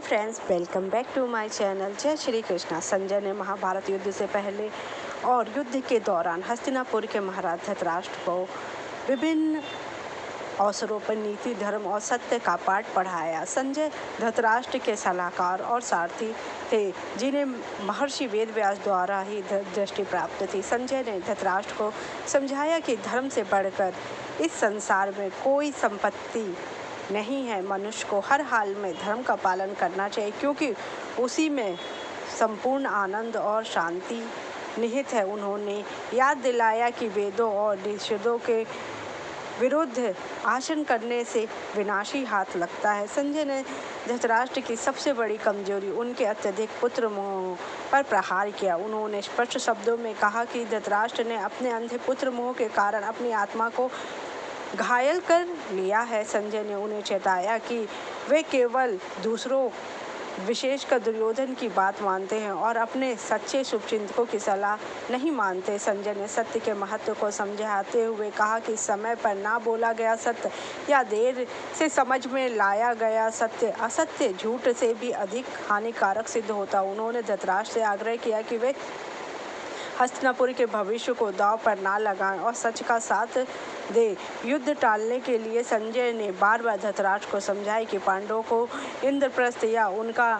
Friends, welcome back to my channel. जय श्री कृष्णा। संजय ने महाभारत युद्ध से पहले और युद्ध के दौरान हस्तिनापुर के महाराज धृतराष्ट्र को विभिन्न अवसरों पर नीति, धर्म और सत्य का पाठ पढ़ाया। संजय धृतराष्ट्र के सलाहकार और सारथी थे, जिन्हें महर्षि वेदव्यास द्वारा ही दृष्टि प्राप्त थी। संजय ने धृतराष्ट्र को समझाया कि धर्म से बढ़कर इस संसार में कोई संपत्ति नहीं है। मनुष्य को हर हाल में धर्म का पालन करना चाहिए, क्योंकि उसी में संपूर्ण आनंद और शांति निहित है। उन्होंने याद दिलाया कि वेदों और निषेधों के विरुद्ध आचरण करने से विनाशी हाथ लगता है। संजय ने धृतराष्ट्र की सबसे बड़ी कमजोरी, उनके अत्यधिक पुत्र मोह पर प्रहार किया। उन्होंने स्पष्ट शब्दों में कहा कि धृतराष्ट्र ने अपने अंधे पुत्र मोह के कारण अपनी आत्मा को घायल कर लिया है। संजय ने उन्हें चेताया कि वे केवल दूसरों, विशेषकर दुर्योधन की बात मानते हैं और अपने सच्चे शुभचिंतकों की सलाह नहीं मानते। संजय ने सत्य के महत्व को समझाते हुए कहा कि समय पर ना बोला गया सत्य या देर से समझ में लाया गया सत्य असत्य, झूठ से भी अधिक हानिकारक सिद्ध होता। उन्होंने धृतराष्ट्र से आग्रह किया कि वे हस्तिनापुर के भविष्य को दांव पर ना लगाएं और सच का साथ दे। युद्ध टालने के लिए संजय ने बार बार धृतराष्ट्र को समझाया कि पांडवों को इंद्रप्रस्थ या उनका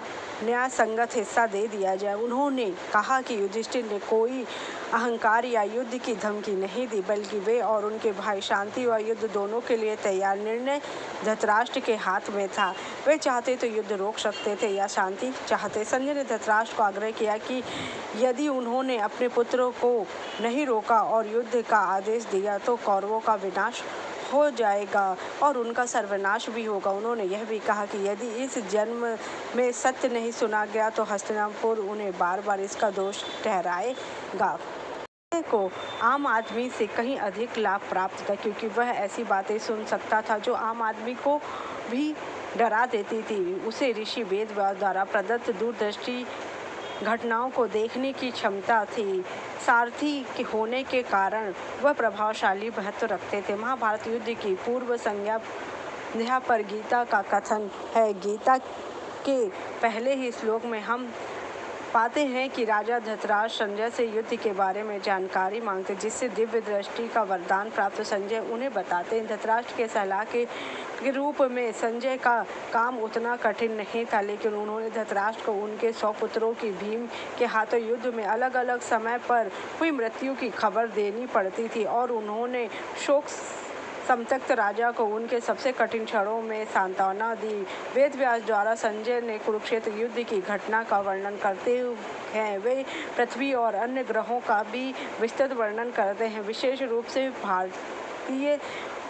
न्याय संगत हिस्सा दे दिया जाए। उन्होंने कहा कि युधिष्ठिर ने कोई अहंकार या युद्ध की धमकी नहीं दी, बल्कि वे और उनके भाई शांति व युद्ध दोनों के लिए तैयार। निर्णय धृतराष्ट्र के हाथ में था। वे चाहते तो युद्ध रोक सकते थे या शांति चाहते। संजय ने धृतराष्ट्र को आग्रह किया कि यदि उन्होंने अपने पुत्रों को नहीं रोका और युद्ध का आदेश दिया तो कौरवों का विनाश हो जाएगा और उनका सर्वनाश भी होगा। उन्होंने यह भी कहा कि यदि इस जन्म में सत्य नहीं सुना गया तो हस्तिनापुर उन्हें बार बार इसका दोष ठहराएगा। को आम आदमी से कहीं अधिक लाभ प्राप्त था, क्योंकि वह ऐसी बातें सुन सकता था जो आम आदमी को भी डरा देती थी। उसे ऋषि वेदव्यास द्वारा प्रदत्त दूरदृष्टि घटनाओं को देखने की क्षमता थी। सारथी के होने के कारण वह प्रभावशाली महत्व रखते थे। महाभारत युद्ध की पूर्व संज्ञा पर गीता का कथन है। गीता के पहले ही श्लोक में हम पाते हैं कि राजा धृतराष्ट्र संजय से युद्ध के बारे में जानकारी मांगते, जिससे दिव्य दृष्टि का वरदान प्राप्त। संजय उन्हें बताते हैं। धृतराष्ट्र के सलाह के रूप में संजय का काम उतना कठिन नहीं था, लेकिन उन्होंने धृतराष्ट्र को उनके 100 पुत्रों की भीम के हाथों युद्ध में अलग अलग समय पर हुई मृत्यु की खबर देनी पड़ती थी और उन्होंने शोक संतप्त राजा को उनके सबसे कठिन क्षणों में सांत्वना दी। वेदव्यास द्वारा संजय ने कुरुक्षेत्र युद्ध की घटना का वर्णन करते हैं। वे पृथ्वी और अन्य ग्रहों का भी विस्तृत वर्णन करते हैं, विशेष रूप से भारतीय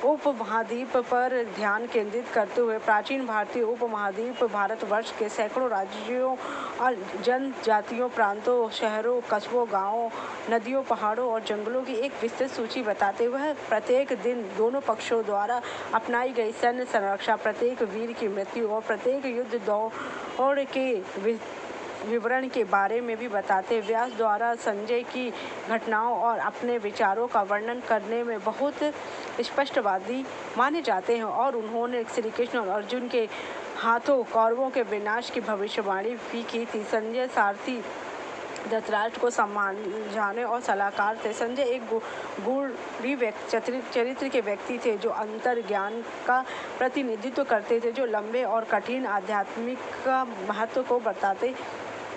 उपमहाद्वीप पर ध्यान केंद्रित करते हुए। प्राचीन भारतीय उपमहाद्वीप भारतवर्ष के सैकड़ों राज्यों और जनजातियों, प्रांतों, शहरों, कस्बों, गांवों, नदियों, पहाड़ों और जंगलों की एक विस्तृत सूची बताते हुए प्रत्येक दिन दोनों पक्षों द्वारा अपनाई गई सैन्य संरक्षा, प्रत्येक वीर की मृत्यु और प्रत्येक युद्ध दौड़ के विवरण के बारे में भी बताते। व्यास द्वारा संजय की घटनाओं और अपने विचारों का वर्णन करने में बहुत स्पष्टवादी माने जाते हैं और उन्होंने श्री कृष्ण और अर्जुन के हाथों कौरवों के विनाश की भविष्यवाणी भी की थी। संजय सारथी धृतराष्ट्र को समझाने और सलाहकार थे। संजय एक गूढ़ चरित्र के व्यक्ति थे, जो अंतर ज्ञान का प्रतिनिधित्व करते थे, जो लंबे और कठिन आध्यात्मिक महत्व को बताते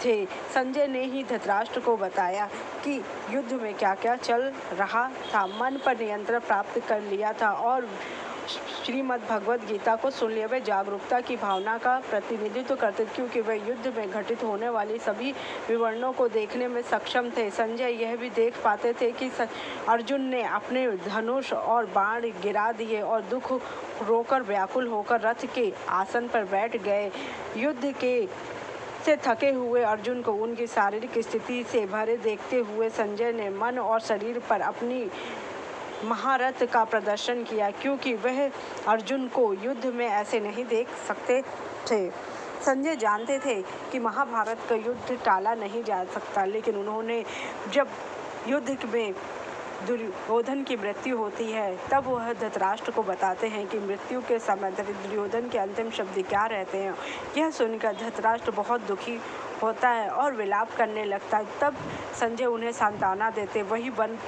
थे। संजय ने ही धृतराष्ट्र को बताया कि युद्ध में क्या क्या चल रहा था, मन पर नियंत्रण प्राप्त कर लिया था और श्रीमद् भगवद गीता को सुन लिया। वे जागरूकता की भावना का प्रतिनिधित्व करते, क्योंकि वे युद्ध में घटित होने वाली सभी विवरणों को देखने में सक्षम थे। संजय यह भी देख पाते थे कि अर्जुन ने अपने धनुष और बाण गिरा दिए और दुख रोकर व्याकुल होकर रथ के आसन पर बैठ गए। युद्ध के से थके हुए अर्जुन को उनकी शारीरिक स्थिति से भरे देखते हुए संजय ने मन और शरीर पर अपनी महारथ का प्रदर्शन किया, क्योंकि वह अर्जुन को युद्ध में ऐसे नहीं देख सकते थे। संजय जानते थे कि महाभारत का युद्ध टाला नहीं जा सकता, लेकिन उन्होंने जब युद्ध में दुर्योधन की मृत्यु होती है, तब वह धृतराष्ट्र को बताते हैं कि मृत्यु के समय दुर्योधन के अंतिम शब्द क्या रहते हैं। यह सुनकर धृतराष्ट्र बहुत दुखी होता है और विलाप करने लगता है। तब संजय उन्हें सांत्वना देते, वही वन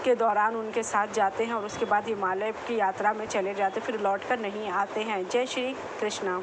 के दौरान उनके साथ जाते हैं और उसके बाद हिमालय की यात्रा में चले जाते, फिर लौटकर नहीं आते हैं। जय श्री कृष्णा।